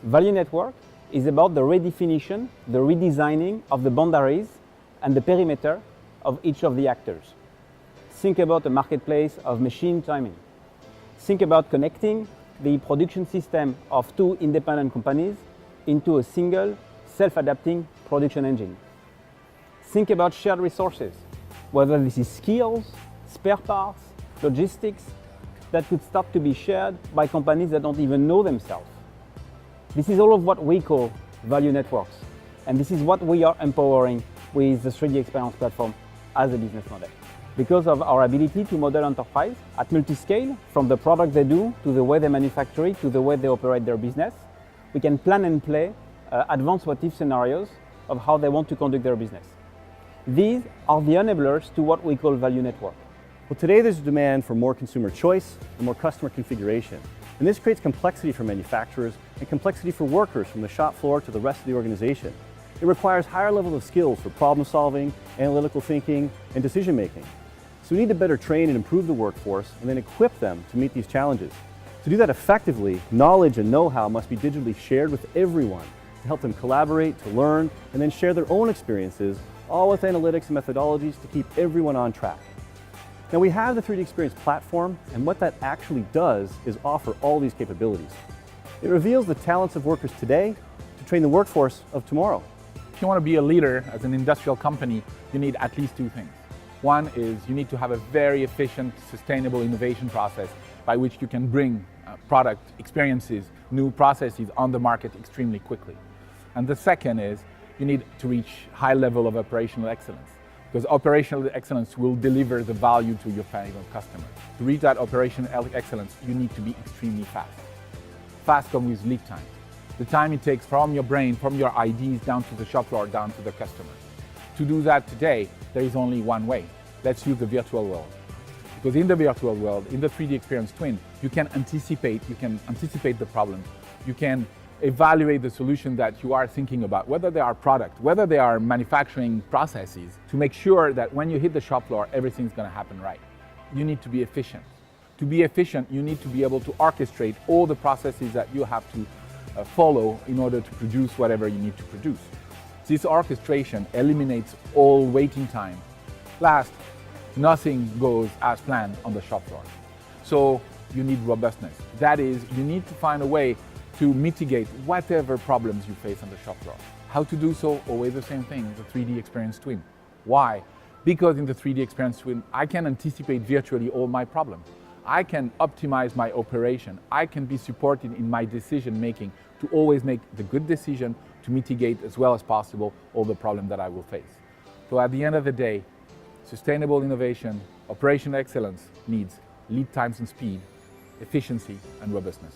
Value network is about the redefinition, the redesigning of the boundaries and the perimeter of each of the actors. Think about a marketplace of machine timing. Think about connecting the production system of two independent companies into a single, self-adapting production engine. Think about shared resources, whether this is skills, spare parts, logistics, that could start to be shared by companies that don't even know themselves. This is all of what we call value networks, and this is what we are empowering with the 3D Experience platform as a business model. Because of our ability to model enterprise at multi-scale, from the product they do, to the way they manufacture it, to the way they operate their business, we can plan and play advanced what-if scenarios of how they want to conduct their business. These are the enablers to what we call value network. Well, today there's a demand for more consumer choice and more customer configuration. And this creates complexity for manufacturers and complexity for workers from the shop floor to the rest of the organization. It requires higher levels of skills for problem solving, analytical thinking, and decision making. So we need to better train and improve the workforce and then equip them to meet these challenges. To do that effectively, knowledge and know-how must be digitally shared with everyone to help them collaborate, to learn, and then share their own experiences, all with analytics and methodologies to keep everyone on track. Now we have the 3D Experience platform, and what that actually does is offer all these capabilities. It reveals the talents of workers today to train the workforce of tomorrow. If you want to be a leader as an industrial company, you need at least two things. One is you need to have a very efficient, sustainable innovation process by which you can bring product experiences, new processes on the market extremely quickly. And the second is you need to reach high level of operational excellence, because operational excellence will deliver the value to your final customer. To reach that operational excellence, you need to be extremely fast. Fast comes with lead time. The time it takes from your brain, from your ideas down to the shop floor, down to the customer. To do that today, there is only one way. Let's use the virtual world. Because in the virtual world, in the 3D Experience Twin, you can anticipate the problem. You can evaluate the solution that you are thinking about, whether they are product, whether they are manufacturing processes, to make sure that when you hit the shop floor, everything's going to happen right. You need to be efficient. To be efficient, you need to be able to orchestrate all the processes that you have to follow in order to produce whatever you need to produce. This orchestration eliminates all waiting time. Last, nothing goes as planned on the shop floor. So you need robustness. That is, you need to find a way to mitigate whatever problems you face on the shop floor. How to do so? Always the same thing, the 3D Experience Twin. Why? Because in the 3D Experience Twin, I can anticipate virtually all my problems. I can optimize my operation. I can be supported in my decision making to always make the good decision to mitigate as well as possible all the problems that I will face. So at the end of the day, sustainable innovation, operational excellence needs lead times and speed, efficiency and robustness.